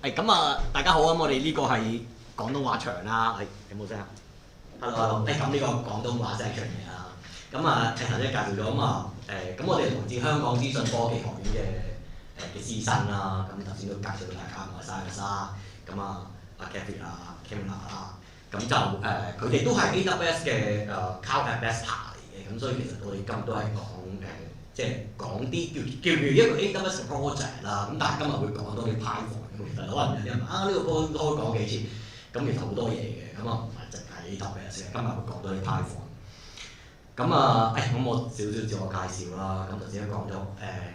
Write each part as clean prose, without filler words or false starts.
咁啊，大家好啊！我哋呢個係廣東話場啦，有冇聲啊？Hello，咁呢個廣東話 section 嚟啦。咁啊，頭先介紹咗咁我哋來自香港資訊科技學院嘅師生啦。咁頭先都介紹到大家，我係沙，咁啊，阿 Kathy 啊 Kimla 啦，咁就佢哋都係 AWS 嘅Cloud Ambassador 嚟嘅。咁所以其實我哋今日都係即係講啲叫一個 AWS 嘅 project 啦。咁但係今日會講多啲 Python。其實可能有啲人呢個 project 都可以講幾次。咁其實好多嘢嘅，咁啊唔係淨係 AWS 嘅。今日會講多啲 Python。咁啊，咁我少少自我介紹啦。咁頭先都講咗，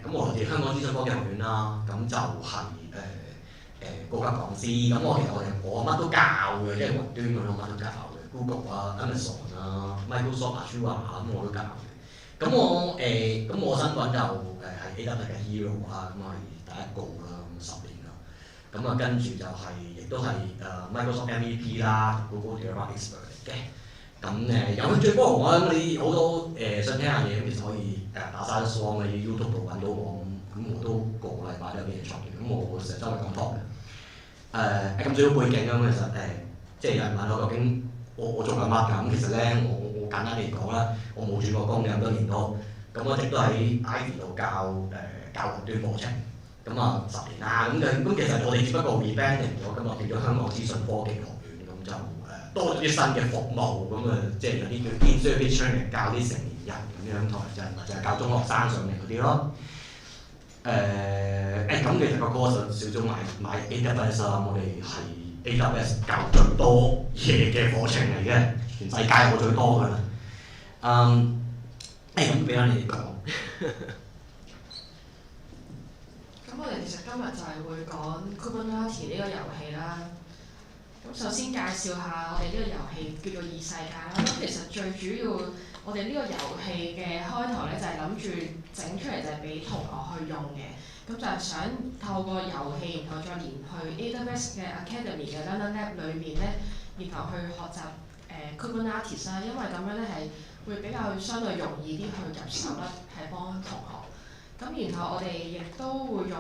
咁我嚟自香港資訊科技學院啦。咁就係高級講師。咁我乜都教嘅，即係雲端嗰種乜都教嘅 ，Google 啊、Amazon 啊、Microsoft Azure 啊，咁我都教嘅。咁我身份就係 AWS 嘅 hero 啦，咁係第一個啦，咁10年啦。咁啊跟住就亦都係Microsoft MVP 啦 ，Google Developer Expert 嚟嘅。咁有興趣幫我啦，咁你好多想聽下嘢，咁其實可以打晒啲 song 喺 YouTube 度揾到我，咁我都個禮拜都有啲嘢出嘅，咁我成日周圍講 talk 嘅。咁少少背景咁，其實即係有人問我究竟我做緊乜㗎？咁其實咧，我簡單嚟講啦，我冇轉過工嘅咁多年都，咁我一直都喺 Ivy 度教雲端課程，咁啊10年啦。咁其實我哋只不過 rebranding 咗，咁啊變咗香港資訊科技學院，咁就多咗啲新嘅服務，咁啊即係有啲叫 in-service training 教啲成年人咁樣，同埋就係教中學生上嚟嗰啲咯。咁其實個 course 少少買 AWS 啦，我哋係 AWS 教最多嘢嘅課程嚟嘅，全世界我最多㗎啦。咁俾翻你哋講。咁我哋其實今日就係會講 Kubernetes 呢個遊戲啦。咁首先介紹下我哋呢個遊戲叫做異世界啦。咁其實最主要我哋呢個遊戲嘅開頭咧就係諗住整出嚟就係俾同學去用嘅。咁就係想透過遊戲，然後再連去 AWS 嘅 Academy 嘅 Learning Lab 裏面咧，然後去學習Kubernetes 啦。因為咁樣咧係會比較相對容易啲去入手啦，係幫同學。咁然後我哋亦都會用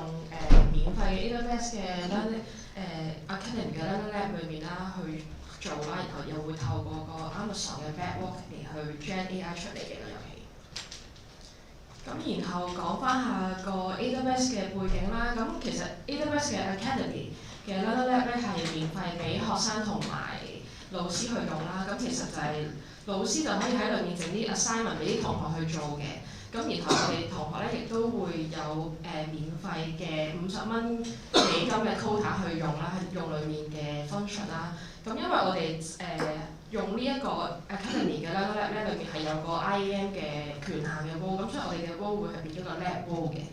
免費嘅 AWS 嘅 Academy 嘅 Learning Lab 裏面啦去做啦，然後又會透過個 Amazon 嘅 Bedrock 嚟去 Gen AI 出嚟嘅個遊戲。咁然後講翻下個 AWS 嘅背景啦。咁其實 AWS 嘅 Academy 嘅 Learning Lab 咧係免費俾學生同埋老師去用啦。咁其實就係老師就可以喺裏面整啲 assignment 俾啲同學去做嘅。咁然後我哋同學咧亦都會有免費嘅50蚊美金嘅 quota 去用啦，用裏面嘅 function 啦。咁因為我哋用呢一個 Academy 嘅 Learning Lab 咧，裏面係有個 IAM 嘅權限嘅 role，咁所以我哋嘅 role 會係變咗個 lab role 嘅。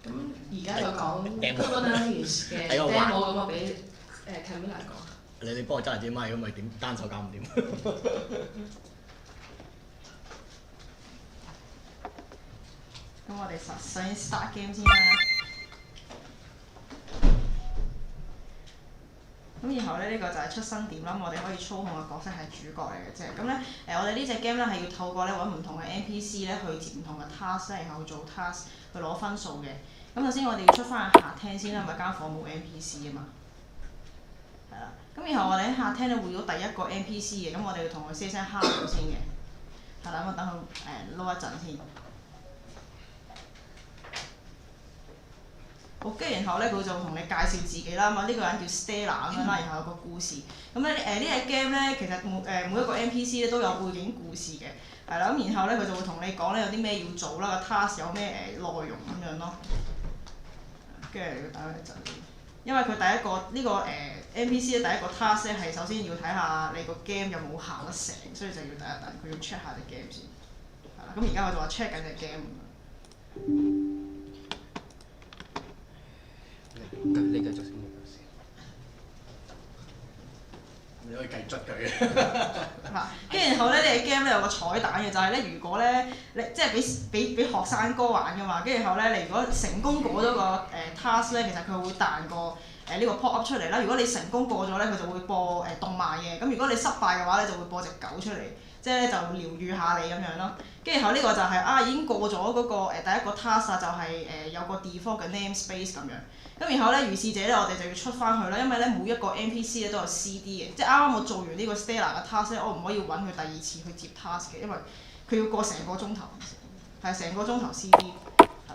咁而家就講 Kubernetes 嘅 demo， 咁我俾Camilla 講。你幫我揸住支咪，咁咪點單手搞唔掂？咁我哋首先 start game 先啦。咁然後咧，呢個就係出生點啦。我哋可以操控嘅角色係主角嚟嘅啫。咁咧我哋呢隻 game 咧係要透過咧揾唔同嘅 NPC 咧去接唔同嘅 task 咧，然後做 task 去攞分數嘅。咁首先我哋要出翻去客廳先啦，因為間房冇 NPC 啊嘛。係啦。咁然後我哋喺客廳咧會到第一個 NPC 嘅，咁我哋要同佢 say 聲 hello 先嘅。係啦，咁我等佢撈一陣先。好，跟住然後咧，佢就同你介紹自己啦。呢個人叫 Stella 咁樣啦，然後有個故事。咁咧呢隻 game 咧，其實每一個 NPC 咧都有背景故事嘅，係啦。咁然後咧，佢就會同你講咧有啲咩要做啦，個 task 有咩內容咁樣咯。跟住要等佢一陣，因為佢第一個呢個NPC 咧第一個 task 咧係首先要睇下你個 game 有冇行得成，所以就要等一等，佢要 check 下隻 game 先。係啦，咁而家我就話 check 緊隻 game。你繼續先，你可以繼續佢嘅。嗱，跟住然後咧，呢隻 game 咧有個彩蛋嘅，就係咧，如果咧你即係俾學生哥玩噶嘛，跟住然後咧，你如果成功過咗個task 咧，其實佢會彈個呢個 pop up 出嚟啦。如果你成功過咗咧，佢就會播動漫嘅。咁如果你失敗嘅話咧，就會播隻狗出嚟，即係就療愈下你咁樣咯。跟住然後呢個就係已經過咗嗰個第一個 task 啊，就係有個 default 嘅 namespace 咁樣。咁然後咧，如是者咧，我哋就要出翻去啦，因為咧每一個 NPC 咧都有 CD 嘅，即係啱啱我做完呢個 Stella 嘅 task 咧，我唔可以揾佢第二次去接 task 嘅，因為佢要過成個鐘頭，係成個鐘頭 CD。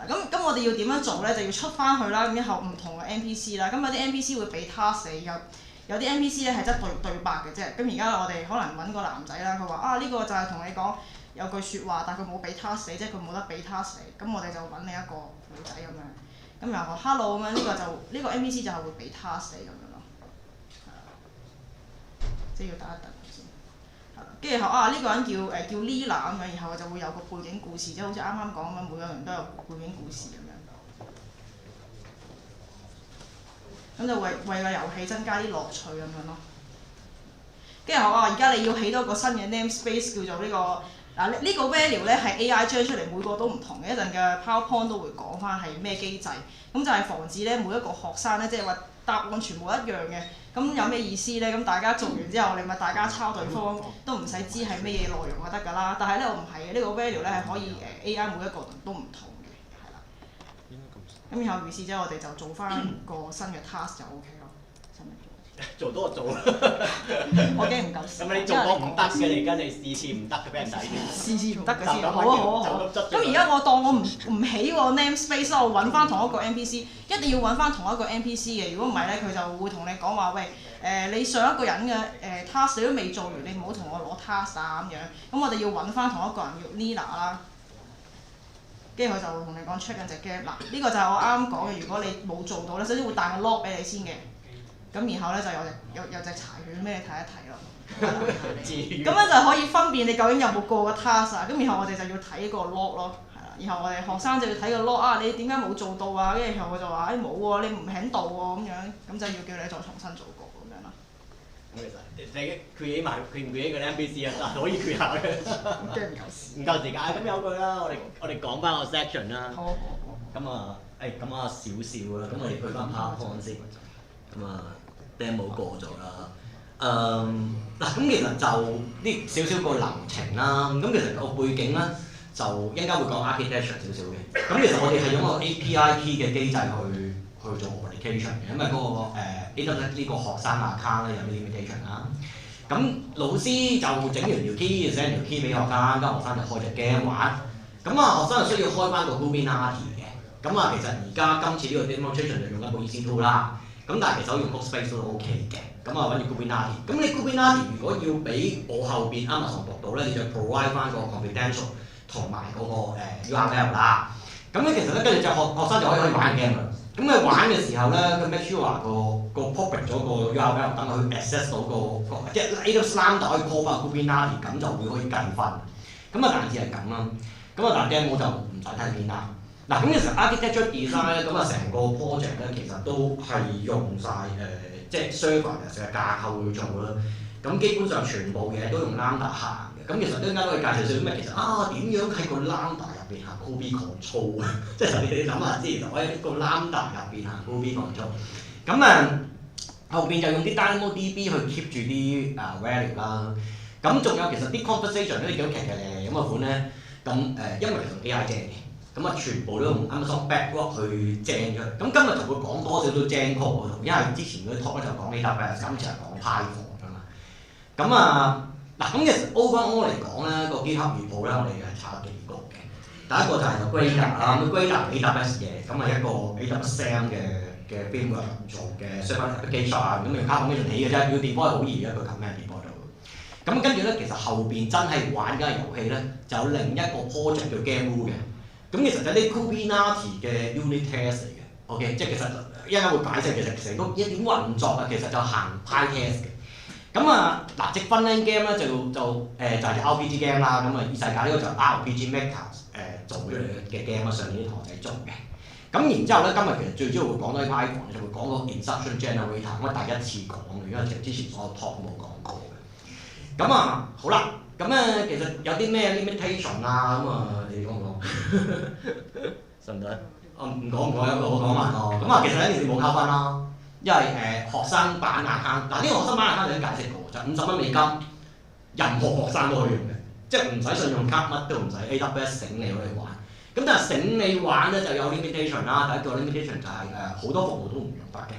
咁我哋要點樣做咧？就要出翻去啦，咁然後唔同嘅 NPC 啦，咁有啲 NPC 會俾 task 你，有啲 NPC 咧係真對白嘅啫。咁而家我哋可能揾個男仔啦，佢話啊呢個就係同你講有句説話，但係佢冇俾 task 你，即係佢冇得俾 task 你。咁我哋就揾你一個女仔咁樣，咁然後 hello 咁樣呢個 NPC 就係會俾 task 你咁樣咯，係啦，即係要等一等先。跟住後呢個人叫 Lila 咁樣，然後就會有個背景故事，即係好似啱啱講咁樣，每個人都有背景故事咁樣。咁就為個遊戲增加啲樂趣咁樣咯。跟住而家你要起多個新嘅 namespace 叫做呢個呢個 value 咧係 AI generate 出嚟，每個都唔同嘅，一陣嘅 PowerPoint 都會講翻係咩機制。咁就係防止咧每一個學生咧，即係話答案全部一樣嘅。咁有咩意思咧？咁大家做完之後，你咪大家抄對方，都唔使知係咩嘢內容就得㗎啦。但係咧我唔係嘅，呢個 value 咧係可以AI 每一個都唔同嘅，係啦。咁然後於是之後我哋就做翻個新嘅 task 就 OK 咯。做多就做啦。我驚唔夠時。咁你做過唔得嘅，你而家你試次唔得嘅俾人睇。試次唔得嘅先。好啊。咁而家我當我唔起個 namespace 啦，我揾翻同一個 NPC，一定要揾翻同一個 NPC 嘅。如果唔係咧，佢就會同你講話，喂，你上一個人嘅task 你都未做完，你唔好同我攞 task 啊咁樣。咁我哋要揾翻同一個人叫 Lila 啦。跟住佢就會同你講 check 緊隻 game。嗱，呢個就係我啱啱講嘅。如果你冇做到咧，首先會彈個 log 俾你先嘅。咁然後咧就有隻柴犬俾你睇一睇咯，咁樣就可以分辨你究竟有冇過個 task 啊。咁然後我哋就要睇個 log 咯，係啦。然後我哋學生就要睇個 log 啊，你點解冇做到啊？跟住然後我就話冇喎，你唔喺度喎咁樣，咁就要叫你再重新做過咁樣啦。咁其實你 create 埋 create 個 NPC 啊，可以 create 下嘅。驚唔夠時。唔夠時間，咁有句啦，我哋講翻個 section 啦。好。咁啊少少啦，咁我哋去翻 PowerPoint 先。咁啊 demo 過咗啦。咁其實就呢少少個流程啦。咁其實個背景咧就應該會講 architecture 少少嘅。咁其實我哋係用個 API key 嘅機制去做 authentication 嘅，因為嗰個AWS 呢個學生 account 咧有啲 limitation 啦。咁老師就整完條 key，send 條 key 俾學生，跟學生就開隻 game 玩。咁學生就需要開翻個 Kubernetes 嘅。咁其實而家今次呢個 demonstration 就用緊個 EC2 啦。咁但係其實我用 Workspace 都 OK 嘅。咁揾住 Kubernetes。咁你 Kubernetes 如果要俾我後邊 Amazon 讀到咧，你就 provide 翻個 confidential 同埋嗰個URL 啦。咁咧其實咧跟住就學生就可以玩 game 啦。咁佢玩嘅時候咧，佢 make sure 話個 public 咗個 URL， 等佢 access 到個即係 AWS Lambda 可以 call 翻 Kubernetes， 咁就會可以計分。咁大致係咁啦。咁但係 game 我就唔使睇片啦。嗱，咁其實 architecture design 咧，咁成個 project 咧其實都係用晒即係 serverless 嘅架構去做啦。咁基本上全部嘢都用 Lambda 行嘅。咁其實陣間可以介紹少少咩？其實點樣喺個 Lambda 入邊行 Ruby control 啊？即係你諗下之前我喺個 Lambda 入邊行 Ruby control。咁後邊就用啲 DynamoDB 去 keep 住啲value 啦。咁仲有其實啲 conversation 咧，你見到奇咁嘅款咧，咁因為同 AI 正嘅。咁全部都用 Amazon Bedrock 去正咗。咁今日就會講多少少正 code 嗰度，因為之前嗰啲 talk 咧就講 AWS，今次係講 Python 㗎嘛。咁咁其實 overall 嚟講咧，個 GitHub repo 咧，我哋係查得幾個嘅。第一個就係個 Grader 啦，咁 Grader 係 AWS 嘅，咁係一個 AWS SAM 嘅 framework 做嘅 server application， 咁用 Python 起嘅啫，要 deploy 好易嘅，佢 command deploy 到。咁跟住咧，其實後邊真係玩緊嘅遊戲咧，就有另一個 project 叫 GameWoo 嘅。咁其實就係啲 Kubernetes 嘅 unit test 嚟嘅 ，OK， 即係其實一陣間會解釋其實成個一點運作其實就行 PyTest 嘅。咁積分 game 咧就係 RPG game 啦，咁異世界呢個就 RPG Maker 做出嚟嘅 game 上面啲堂仔做嘅。咁然之後咧，今日其實最主要會講到啲 Python， 就會講個 instruction generator， 咁第一次講嘅，因為之前所有 talk 冇講過嘅。好啦。咁其實有啲咩 limitation 啊？你講唔講？使唔使？唔講，我講埋咯。其實呢件事冇扣分啦，因為學生版 account，呢個學生版 account 已經解釋過，就50蚊美金，任何學生都可以用嘅，即係唔使信用卡，乜都唔使 AWS 整你可以玩。咁但係醒你玩咧就有 limitation 啦。第一個 limitation 就係好多服務都唔用得嘅，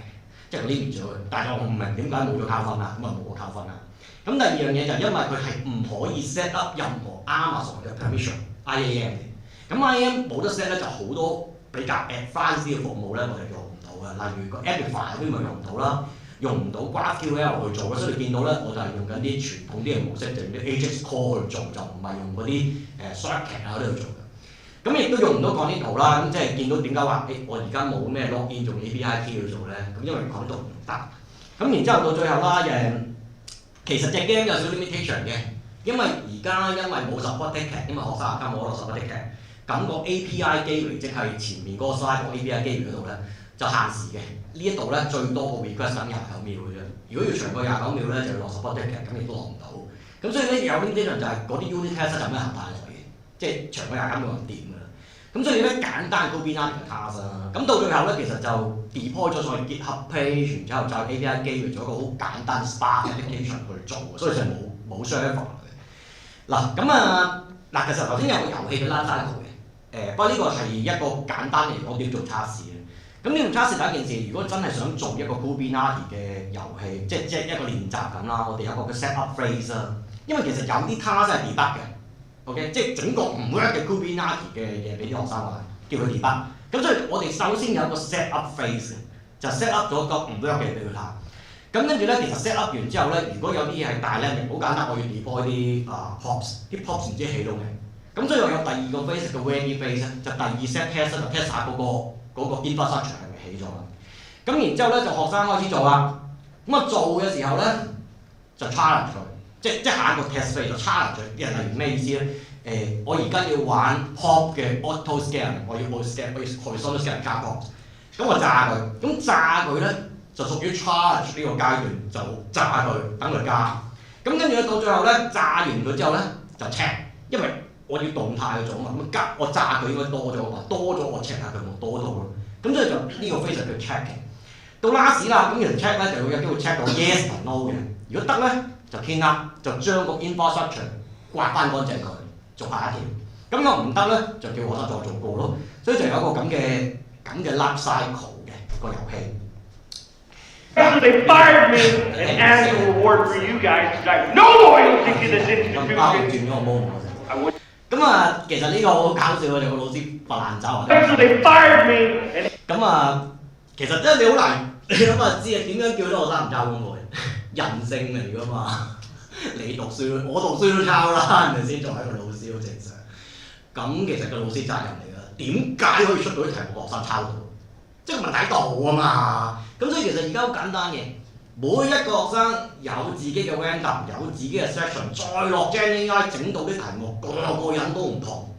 即係 limit 咗佢。但係我唔明點解冇咗扣分啦，咁啊冇個扣分啦。咁第二樣嘢就係因為佢係唔可以 set up 任何 Amazon 嘅 permission IAM 嘅。咁 IAM 冇得 set 咧，就好多比較 advanced 嘅服務咧，我哋用唔到嘅。例如個 Amplify 嗰啲咪用唔到啦，用唔到 GraphQL 去做嘅。所以你見到咧，我就係用緊啲傳統啲嘅模式，就用啲 Ajax Call 去做，就唔係用嗰啲circuit 啊嗰啲去做嘅。咁亦都用唔到 Cognito 啦，咁即係見到點解話我而家冇咩 login 用 API key 去做咧？咁因為 Cognito 唔得。咁然之後到最後啦，其實隻 game 有少少 limitation 嘅，因為而家因為冇 support ticket，因為學生而家冇攞 support ticket，咁個 API gateway 即係前面嗰個 slide 個 API gateway 嗰度咧就限時嘅。呢一度咧最多個 request 等29秒嘅啫。如果要長過29秒咧，就要落 support ticket，咁亦都落唔到。咁所以咧有 limitation 就係嗰啲 unit test 就咩行太耐嘅，即係長過29秒唔掂㗎啦。咁所以咧簡單 Kubernetes 嘅 task 啦，咁到最後咧其實就 deploy 咗上去 GitHub page，然之後就 API gateway 咗一個好簡單 Spark application 去做，所以就冇 server 嘅。嗱咁嗱其實頭先有個遊戲嘅 life cycle 嘅，不過呢個係一個簡單嚟講點做測試嘅。咁呢種測試第一件事，如果真係想做一個 Kubernetes 嘅遊戲，即係一個練習咁啦，我哋有一個嘅 set up phrase 啦，因為其實有啲 task 係 debug 嘅。OK， 即係整個唔 work 嘅 Kubernetes 嘅嘢俾啲學生玩，叫佢 debug。咁所以我哋首先有一個 set up phase，就 set up 咗個唔 work 嘅嘢俾佢睇。咁跟住咧，其實 set up 完之後咧，如果有啲嘢係大 level，好簡單，我要 deploy 啲pops，啲 pops 唔知起到未。咁所以我有第二個 phase 嘅 ready phase，就第二 set test 就 test 下嗰個 infrastructure 係咪起咗啦。咁然之後咧，就學生開始做啦。咁啊做嘅時候咧，就 challenge 佢。即下一個 test phase 就 challenge 佢，例如咩意思咧？我而家要玩 pop 嘅 auto scaling， 我要 auto scaling， 我要 horizontal scaling 加 pop， 咁我炸佢，咁炸佢咧就屬於 charge 呢個階段，就炸佢，等佢加。咁跟住咧到最後咧炸完佢之後咧就 check， 因為我要動態去做嘛，咁加我炸佢應該多咗嘛，多咗我 check 下佢冇多到咯。咁所以就呢個 phase 叫 checking。到 last 啦，咁其實 check 咧就會有機會 check 到 yes or no 嘅，如果得咧，就 clean up， 就將個 infrastructure 刮翻乾淨佢，做下一條。咁如果唔得咧，就叫學生再做過咯。所以就有一個咁嘅 life cycle 嘅個遊戲。So they fired me and as a reward for you guys because I have no loyalty to this institution. 咁其實呢個好搞笑嘅，有個老師發爛渣啊。So they fired me. 咁其實真係你好難，你諗下知點樣叫啲學生唔交功課？人性嚟㗎嘛，你讀書，我讀書都抄啦，係咪先？作為一個老師好正常。咁其實個老師責任嚟㗎，點解可以出到啲題目學生抄到？即係問題喺度啊嘛。咁所以其實而家好簡單嘅，每一個學生有自己嘅 random， 有自己嘅 section， 再落 Gen AI 整到啲題目，個人都唔同。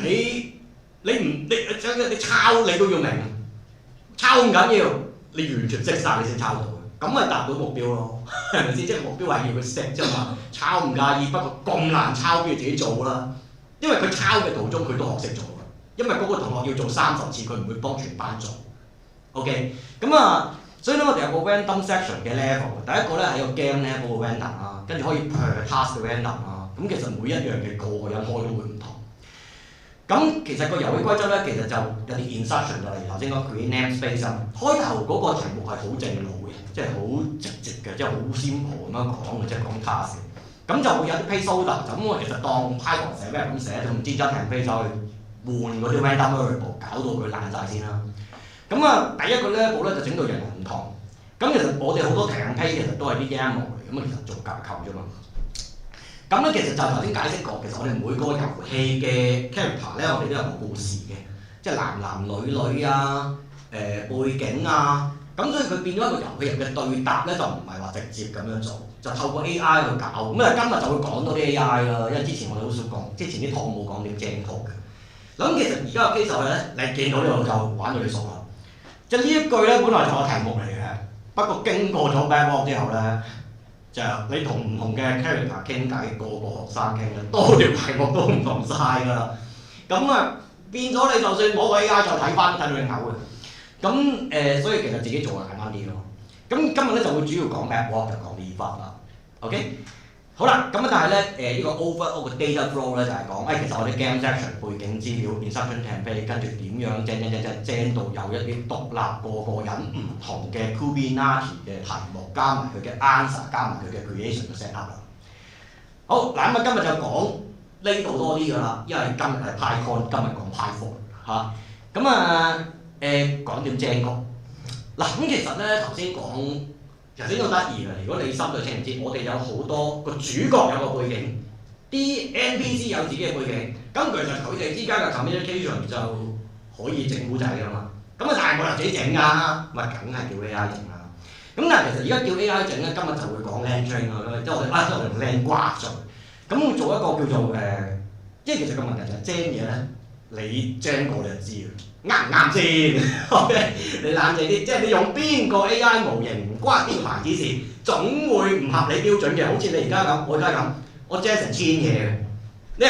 你抄你都要明，抄唔緊要，你完全識晒你先抄到。咁咪達到目標咯，係咪先？即係目標係要佢識啫嘛，抄唔介意，不過咁難抄，不如自己做啦。因為佢抄嘅途中佢都學識咗㗎，因為嗰個同學要做30次，佢唔會幫全班做。OK， 所以咧我哋有個 random section 嘅 level， 第一個咧係個 game level 嘅 random 啦，跟住可以 per task 嘅 random 啦。咁其實每一樣嘅個人開都會唔同。咁其實個遊戲規則咧，其實就有啲 instruction 就例如頭先講 create namespace 啊。開頭嗰個題目係好正路嘅，即係好直接嘅，即係好 simple 咁樣講嘅，即係講 task。咁就會有啲 placeholder，咁我其實當 Python 寫咩咁寫，就唔知just template 走去換嗰啲 random variable， 搞到佢爛晒先啦。第一個 level 咧就整到人人唔同。咁其實我哋好多 template 其實都係啲 YAML 嚟，咁其實做架構啫嘛。咁咧其實就頭先解釋過，其實我哋每個遊戲嘅 character 咧，我哋都有個故事嘅，即係男男女女啊，背景啊，咁所以佢變咗一個遊戲入嘅對答咧，就唔係話直接咁樣做，就透過 AI 去搞。咁今日就會講多啲 AI 啦，因為之前我哋好少講，之前啲堂冇講點正確嘅。咁其實而家個機就係咧，你見到呢度就玩到你熟啦。即係呢一句咧，本來就係題目嚟嘅，不過經過咗 backlog 之後咧。就你同唔同嘅 character 傾偈，個學生傾咧，多條題目都唔同晒㗎啦。咁變咗你就算攞個 AI 再睇翻，睇到你嘔嘅。咁所以其實自己做係簡單啲咯。咁今日咧就會主要講 backlog 就講呢忽啦。OK，好啦，咁啊但係咧呢個 overall 嘅 data flow 咧就係講其實我哋 game section 背景資料 instruction template 跟住點樣精到有一啲獨立個人唔同嘅 Kubernetes 嘅題目，加埋佢嘅 answer， 加埋佢嘅 creation 嘅 set up 啦。好嗱，咁啊今日就講呢度多啲㗎啦，因為今日係 PyCon， 今日講 Python 嚇。咁講點精確嗱，咁其實咧頭先講。頭先好得意嘅，如果你心對清唔知，我哋有好多個主角有個背景，啲 NPC 有自己嘅背景，咁其實佢哋之間嘅 communication 就可以整古仔㗎嘛。咁但係冇人自己整㗎，咪梗係叫 AI 整啦。咁但係其實而家叫 AI 整咧，今日就會講 LangChain 啊，即係我哋用 Lang 掛上，咁會做一個叫做即係其實個問題就係精嘢咧，你精過你就知㗎。啱唔啱先？OK， 你冷靜啲，即係你用邊個 AI 模型唔關邊個牌子事，總會唔合理標準嘅。好似你而家咁，我而家咁，我 gen 成1000嘢嘅，你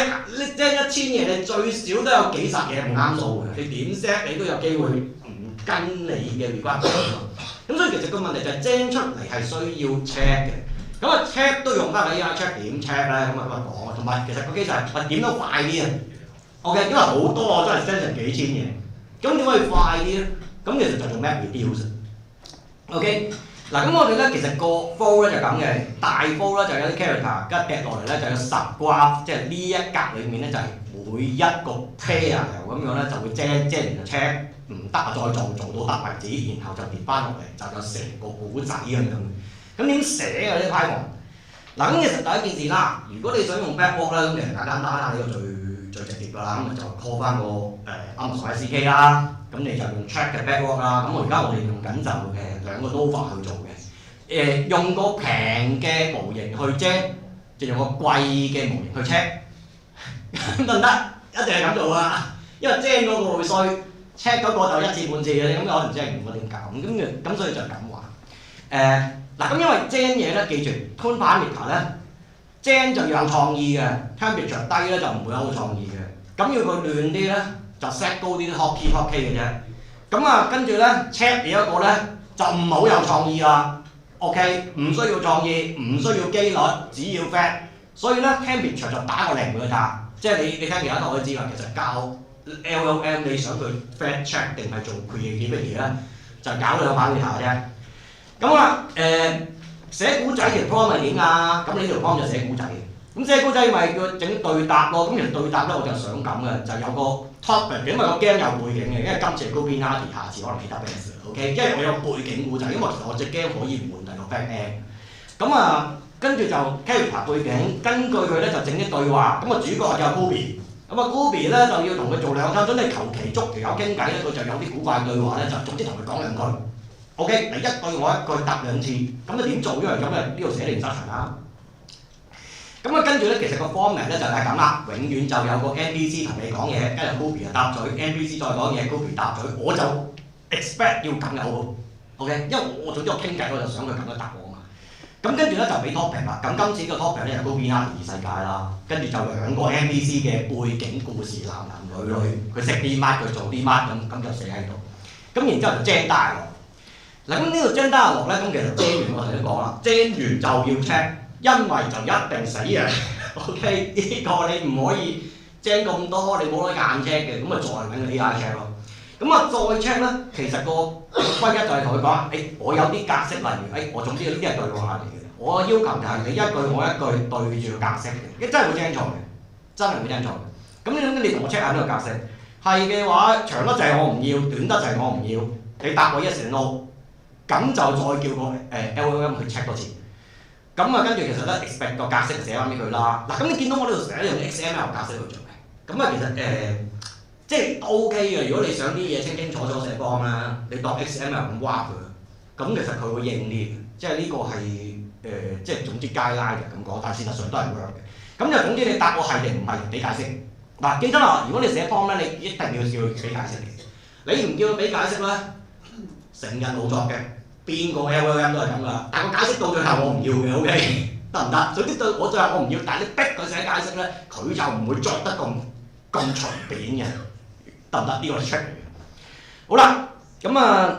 gen 1000嘢，你最少都有幾十嘢唔啱數嘅。你點 set 你都有機會唔跟你嘅 requirement。咁所以其實個問題就係 gen 出嚟係需要 check 嘅。咁啊 check 都用翻 AI check 點 check 咧？咁啊講啊，同埋其實個機制係點都快啲啊。OK， 因為好多我真係 gen 成幾千嘢。咁點可以快啲咧？咁其實就做 map reduce。OK， 嗱咁我哋咧其實個 flow 咧就咁嘅，大 flow 咧就有啲 character， 跟住落嚟咧就有10 graph， 即係呢一格裡面咧就係每一個 pair 咁樣咧就會即係就 check 唔得啊，再做到得為止，然後就跌翻落嚟，就有成個古仔咁樣。咁點寫啊呢啲 Python？嗱咁其實第一件事啦，如果你想用 backwalk 咧，咁其實簡單啦，呢個最直接㗎啦，咁就 call 翻個Amazon SDK 啦，咁你就用 check 嘅 backwalk 啦。咁我而家我哋用緊就2個 Nova 去做嘅，用個平嘅模型去 check， 就用個貴嘅模型去 check， 得唔得？一定係咁做啊，因為精嗰個會衰 ，check 嗰個就1次半次嘅，咁可能精唔會點搞，咁所以就咁話。嗱咁因為精嘢咧，記住 Tune parameter 咧。精就要有創意嘅 ，temperature 低咧就唔會有好創意嘅。咁要佢亂啲咧，就 set 高啲 hotkey 嘅啫。咁啊，跟住咧 check 呢一個咧就唔好有創意啦。OK， 唔需要創意，唔需要機率，只要 fat。所以咧 temperature 就打個0佢㗎，即係你聽其他都可以知啦。其實教 LLM 你想佢 fat check 定係做 creativity 咧，就搞2 parameter 啫。咁啊寫古仔條 prompt 係點啊？咁你條 prompt 就寫古仔嘅。咁寫古仔咪叫整對答咯。咁其實對答咧我就想咁嘅，就有個 topic， 因為個 game 有背景嘅，因為今次係 Kubernetes， 下次可能其他 base。OK， 因為我有背景古仔，因為其實我隻 game 可以換第個 back end。咁啊，跟住就 character 背景，根據佢咧就整啲對話。咁啊主角就 Kubi， 咁啊 Kubi 咧就要同佢做2餐，咁你求其捉條友傾偈咧，佢就有啲古怪對話咧，就總之同佢講2句。OK， 你一句我一句答2次，咁你點做？因為咁啊呢度寫instruction啦。咁啊跟住咧，其實個 format 咧就係咁啦，永遠就有個 NPC 同你講嘢，跟住 Kubi 答嘴 ，NPC 再講嘢 ，Kubi 答嘴，我就 expect 要咁有 OK， 因為我總之我傾偈我就想佢咁樣答我啊嘛。咁跟住咧就俾 topic 啦，咁今次個 topic 咧就 Kubernetes 異世界啦，跟住就2個 NPC 嘅背景故事，男女，佢食啲乜，佢做啲乜咁就寫喺度。咁然之後就 gen dialog。嗱咁呢度 gen dialog咧，咁其實 gen 完我頭先講啦 ，gen 完就要 check， 因為就一定死嘅。OK， 呢個你唔可以 gen 咁多，你冇得硬 check 嘅，咁啊再揾個 AI check 咯。咁啊再 check 咧，其實個規則就係同佢講，我有啲格式，例如我總之呢啲係對話嚟嘅，我要求就係你一句我一句對住個格式嘅，真係會 gen 錯嘅，真係會 gen 錯嘅。咁你同我 check 下呢個格式，係嘅話長得滯我唔要，短得滯我唔要，你答我 yes or no。咁就再叫個LLM 去 check 多次，咁啊跟住其實咧 expect 個格式寫翻俾佢啦。嗱咁你見到我呢度成日用 XML 格式去做嘅，咁啊其實即係都 OK 嘅。如果你想啲嘢清清楚楚寫方啦，你當 XML 咁挖佢，咁其實佢會應啲嘅。即係呢個係即係總之 guideline 嘅咁講，但係事實上都係 work 嘅。咁就總之你答我係定唔係俾解釋。嗱記得啦，如果你寫方咧，你一定要叫佢俾解釋嘅。你唔叫佢俾解釋咧，成日冇作嘅。邊個 LLM 都係咁噶，但係個解釋到最後我唔要嘅 ，OK 得唔得？總之對我最後我唔要，但係你逼佢寫解釋咧，佢就唔會作得咁隨便嘅，得唔得？呢個係 check 嚟嘅。好啦，咁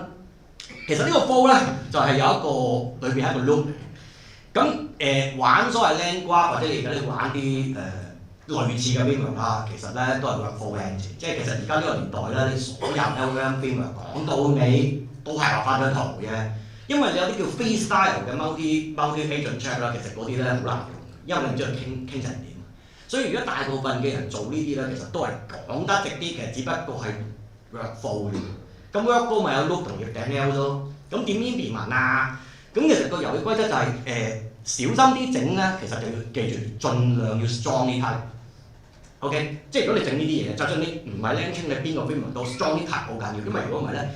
其實呢個 flow 咧就係有一個裏邊係一個 loop。咁玩所謂 LangGraph 或者你而家玩啲類似嘅 framework 啦，其實咧都係 workflow engine，即係其實而家呢個年代咧，你所有 LLM framework 講到尾都係畫翻張圖嘅，因為你有啲叫 freestyle 嘅 multi-agent check 啦，其實嗰啲咧好難用，因為你唔知佢傾成點。所以如果大部分嘅人做呢啲咧，其實都係講得直啲嘅，只不過係 workflow 嘅。咁 workflow 咪有 loop 同 if-then-else 咯。咁點 implement 啊？咁其實個遊戲規則就係小心啲整咧，其實就要記住，盡量要 strong 啲 type。OK， 即係如果你整呢啲嘢，就算你唔係 LangChain，你邊個 framework 都 strong 啲 type 好緊要，因為如果唔係咧，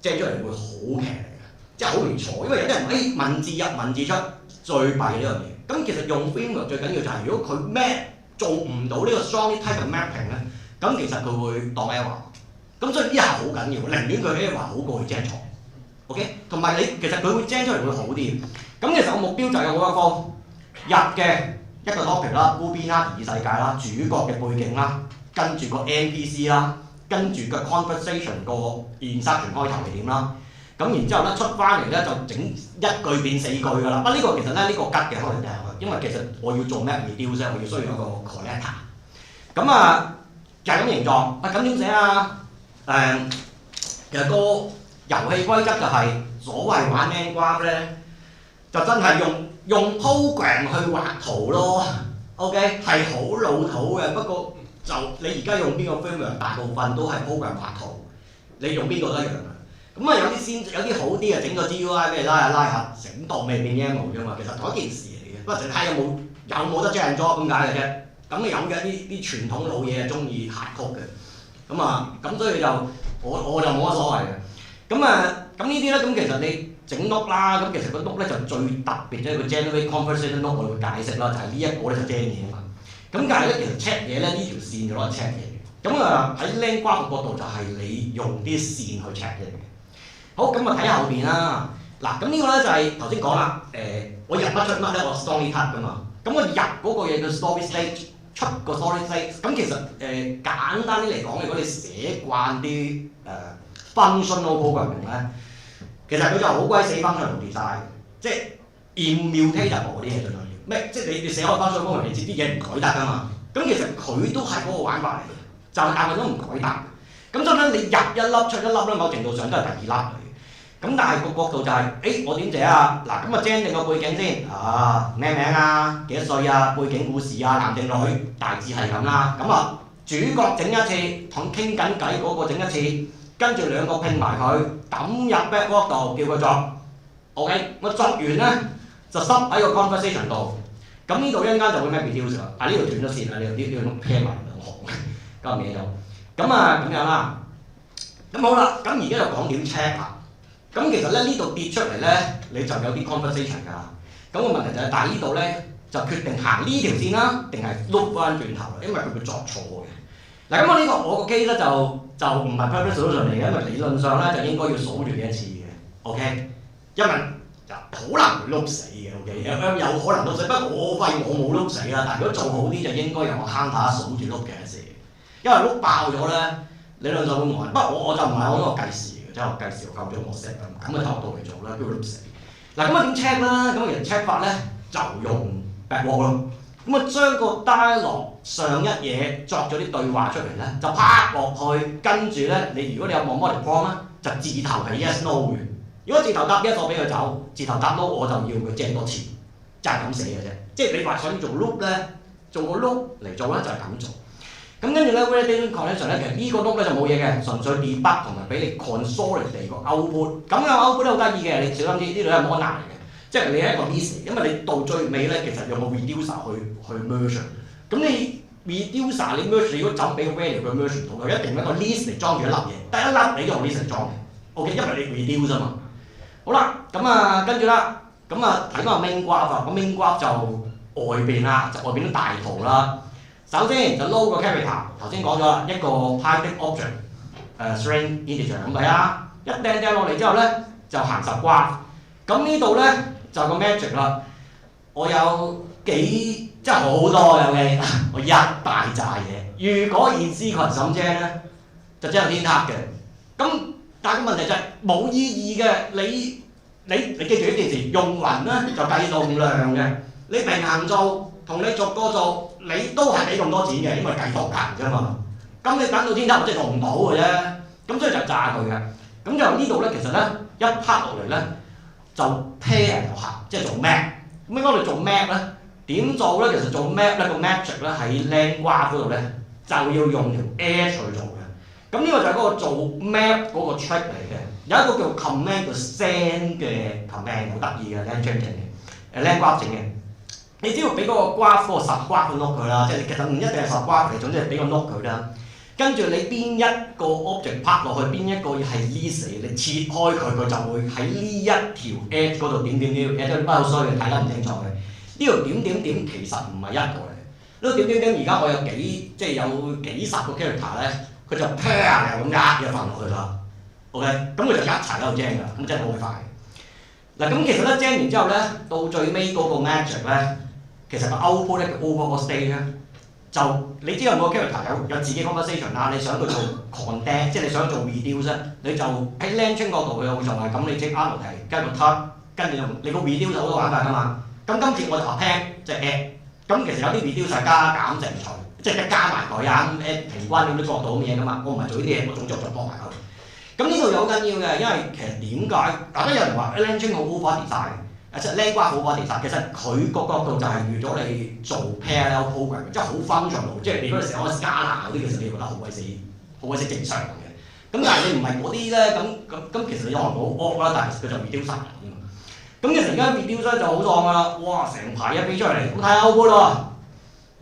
整出嚟會好騎嚟嘅，即係好容易錯。因為有啲人文字入文字出最弊呢樣嘢。咁其實用 framework 最緊要就係如果佢 map 做唔到呢個 strong 啲 type 嘅 mapping 咧，咁其實佢會當 error。咁所以呢下好緊要，寧願佢 error 好過佢 gen 錯。OK， 同埋你其實佢會 gen 出嚟會好啲。咁其實我目標就係有嗰一方入嘅一個 topic 啦 ，Ruby 啦，異世界啦，主角嘅背景啦，跟住個 NPC 啦，跟住個 conversation 個 inception 開頭係點啦。咁然之後咧出翻嚟咧就整一句變4句㗎啦。呢個其實咧呢個吉嘅可能因為其實我要做 map reduce 我要需要一個 collector。咁就係咁形狀。咁點寫啊？其實個遊戲規則就係所謂玩 LangGraph 咧，就真係用 program 去畫圖咯。OK， 係好老土嘅，不過就你而家用邊個 framework， 大部分都係 program 畫圖，你用邊個都一樣嘅。有啲好啲嘅，整個 GUI 俾你拉下，整到未變 YAML 啫嘛。其實同一件事嚟嘅，不過就睇有冇得 drag and drop 咁解嘅啫。咁你有嘅啲傳統老嘢係中意諧曲嘅，咁所以就我就冇乜所謂嘅。咁呢啲咧，咁其實你整 note 啦，咁其實個 note 咧就最特別，即係個 generate conversation note 我會解釋啦，就係呢一個咧就 gen 嘢啊嘛。咁但係咧其實 check 嘢咧呢條線就攞嚟 check 嘢嘅。咁喺 LangGraph 嘅角度就係你用啲線去 check 嘢嘅。好，咁睇下後邊啦。嗱，咁呢個咧就係頭先講啦。我入乜出乜咧，我 story type 㗎嘛。咁我入嗰個嘢叫 story stage， 出個 story stage。咁其實簡單啲嚟講，如果你寫慣啲functional programming 咧，其實佢就好鬼死 functional design， 即係 immutable 嗰啲嘢最重要。咩？即係你寫開 functional programming， 你知啲嘢唔改得㗎嘛。咁其實佢都係嗰個玩法嚟嘅，就係但係都唔改得。咁所以咧，你入一粒出一粒咧，某程度上都係第二粒嚟嘅。咁但係個角度就係，我點寫啊？嗱，咁gen 定個背景先。咩名啊？幾多歲啊？背景故事啊？男定女？大致係咁啦。主角整一次，同傾緊偈嗰個整一次，跟住兩個拼埋佢，抌入 backlog 度，叫佢作。OK， 我作完咧就塞喺個 conversation 度。咁呢度一陣間就會咩 reduce 啦。呢度斷咗線啦，呢度 pair 埋兩行，交嘢就。咁樣啦。咁好啦，咁而家就講點 check 啦。咁其實咧呢度跌出嚟咧，你就有啲 conversation 㗎啦。咁個問題就係，但係呢度咧就決定行呢條線啦，定係碌翻轉頭啦，因為佢會作錯嘅。嗱，咁我個 case 咧就唔係 perfect solution 嚟嘅，因為理論上咧就應該要數住幾多次嘅 ，OK？ 因為好難會碌死嘅 ，OK？ 有可能碌死，不過我發現我冇碌死啦。但係如果做好啲就應該有個 counter 數住碌嘅事，因為碌爆咗咧，理論上會呆。不過我就唔係我嗰個計時。即係我計時，我夠咗我 set 咁嘅角度嚟做啦，叫佢碌死。嗱，咁點 check 啦？咁其實 check 法咧就用 backlog 咯。將個 dialog 上一嘢作咗啲對話出嚟咧，就拍落去，跟住咧如果你有望 model prompt 咧，就字頭係 yes no 嘅。如果字頭答 yes 我俾佢走，字頭答 no 我就要佢借多次，就係咁寫嘅啫。即係你話想做 loop 咧，做個 loop 嚟做咧就係咁做。咁跟住咧 validation collection 咧，其實呢個 loop 咧就冇嘢嘅，純粹 debug 同埋俾你 consolidate 個 output。咁個 output 咧好得意嘅，你小心啲，呢度係 mono 嚟嘅，即係你係一個 list， 因為你到最尾咧其實用個 reducer 去 merge。咁你 reducer 你 merge 如果走俾個 value 去 merge 唔到，佢一定一個 list 嚟裝住一粒嘢，第一粒你用 list 嚟裝嘅 ，OK， 因為你 reduce 啊嘛。好啦，跟住啦，睇翻個 main graph 啊，個 main graph 就外邊啦，就外邊啲大圖啦。首先就 load 個 character， 頭先講咗啦，一個 public object，string integer 咁睇啊，一掟落嚟之後咧就行10關。咁呢度咧就個 magic 啦，我有即係好多有嘅，我一大扎嘢。如果現絲群審啫咧，就真係天塌嘅。咁但係個問題就係冇意義嘅，你你記住呢件事，用雲咧就計動量嘅。你平衡做同你逐個做，你都係俾咁多錢嘅，因為計圖勤啫嘛。咁你等到天黑，即係做唔到嘅啫。咁所以就炸佢嘅。咁就呢度咧，其實咧一 part 落嚟咧就 pair 有效，即係做 map。咁應該我哋做 map 咧點做咧？其實做 map 咧個 magic 咧喺 LangGraph 嗰度咧就要用條 edge 去做嘅。咁呢個就係嗰個做 map 嗰個 trick 嚟嘅。有一個叫 command 叫 send 嘅 command 好得意嘅 LangChain 整嘅，LangGraph 整嘅。你只要俾嗰個 graph 嗰個10graph 個 note 佢啦，即係其實唔一定係10graph嚟，總之係俾個 note 佢啦。跟住你邊一個 object 拍落去，邊一個係 list 你切開佢，佢就會喺呢一條 edge 嗰度點點點 edge 都好衰嘅，睇得唔清楚嘅。呢條點點點其實唔係一個嚟，呢個點點點而家我有即係有幾十個 character 咧，佢就 pair 咁一份落去啦。OK， 咁佢就一齊喺度 jam 㗎，咁真係好快。嗱咁其實咧 jam 完之後咧，到最尾嗰個 magic 咧，其實個 output 咧叫 overall state 咧，就你知道每個 character 有自己 conversation 啦，你想佢做 condense， 即係你想做 reduce 咧，你就喺 LangChain 角度佢會就係咁，你即 R 題跟個 tab， 跟住你個 reduce 好多玩法㗎嘛。咁今次我就 append 即係 add， 咁其實有啲 reduce 係加減乘除，即係加埋佢啊 add 平均咁啲角度咁嘢㗎嘛。我唔係做呢啲嘢，我總作再幫埋佢。咁呢度有好緊要嘅，因為其實點解大家有人話 LangChain 好 over design， 即係 LangGraph 好 over design， 其實佢個角度就係預咗你做 parallel program， 即係好 functional， 即係你嗰陣時我 Scala 嗰啲，其實你覺得好鬼死正常嘅。咁但係你唔係嗰啲咧，咁其實你可能好 off 啦，但係其實佢就 reduce 曬㗎嘛。咁其實而家 reduce 就好壯㗎啦，哇！成排一飛出嚟，咁睇下 output 咯。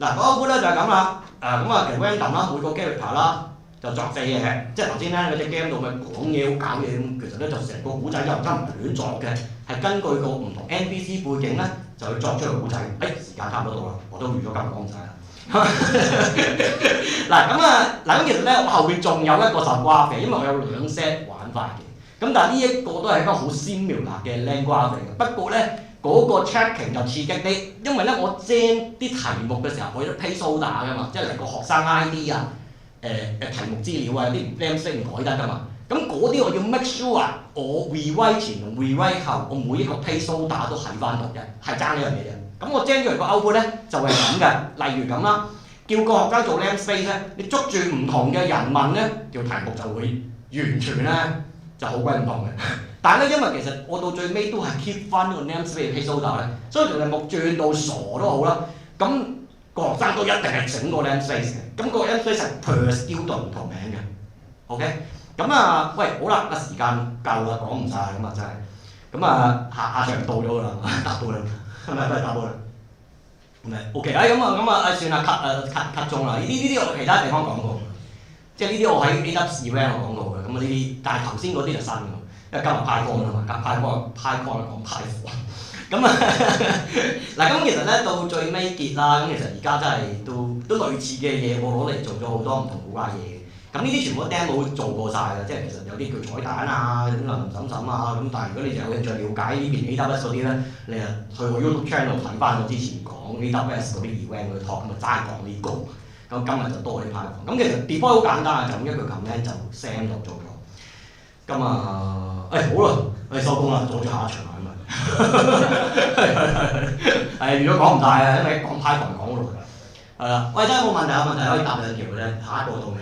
嗱，個 output 咧就係咁啦，咁啊其實 random 啦，每個 character 啦。就作廢嘅，即係頭先咧嗰隻 game 度咪講嘢好搞嘢咁，其實咧就成個古仔又真唔係亂作嘅，係根據個唔同 NPC 背景咧就去作出個古仔。時間差唔多到啦，我都預咗今日講唔晒啦。嗱咁其實咧我後邊仲有一個10graph嘅，因為我有2 set 玩法嘅。咁但係呢一個都係一個好similar嘅 LangGraph 嚟嘅，不過咧嗰個 tracking 就刺激啲，因為咧我 gen 啲題目嘅時候我有 placeholder㗎嘛，即係嚟個學生 ID 啊。題目資料啊，有啲 namespace 唔改得㗎嘛，咁嗰啲我要 make sure 我 rewrite 前同 rewrite後，我每一個 placeholder 都喺翻度嘅，係爭呢樣嘢啫。咁我 gen 出嚟個 output 咧就係咁嘅，例如咁啦，叫個學生做 namespace 咧，你捉住唔同嘅人問咧，條題目就會完全咧就好鬼唔同嘅。但係咧，因為其實我到最尾都係 keep 翻呢個 namespace placeholder 咧，所以條題目轉到傻都好啦，咁。個學生都一定係整個 namespace 嘅，咁個 namespace 係 per student 唔同名嘅 ，OK？ 咁喂，好啦，時間夠啦，講唔晒咁啊真係，咁下場到咗㗎啦，答到啦，係咪都係答到啦？唔係 OK， 算啦 cut 中啦，呢啲我其他地方講過，即係呢啲我喺 AWS event 我講過嘅，咁呢啲，但係頭先嗰啲就新㗎，因為今日 PyCon 啊嘛，PyCon 講 Python。咁咁其實咧到最尾結啦，咁其實而家真係都類似嘅嘢，我攞嚟做咗好多唔同古怪嘢嘅。咁呢啲全部 demo 做過晒嘅，即係其實有啲叫彩蛋啊、咁啊，咁但係如果你有興趣了解呢邊 AWS 嗰啲咧，你去我 YouTube channel 睇翻我之前講 AWS 嗰啲 event 嗰啲 talk， 咁啊齋講呢個。咁今日就多啲 Python。咁其實 deploy 好簡單，就咁一句 command 就 send 就做咗。咁好啦，收工啦，阻住下一場啦咁啊。如果講唔大啊，因為講 Python 講好耐。係啦，喂，真係冇問題可以答2條嘅啫，下一個到未？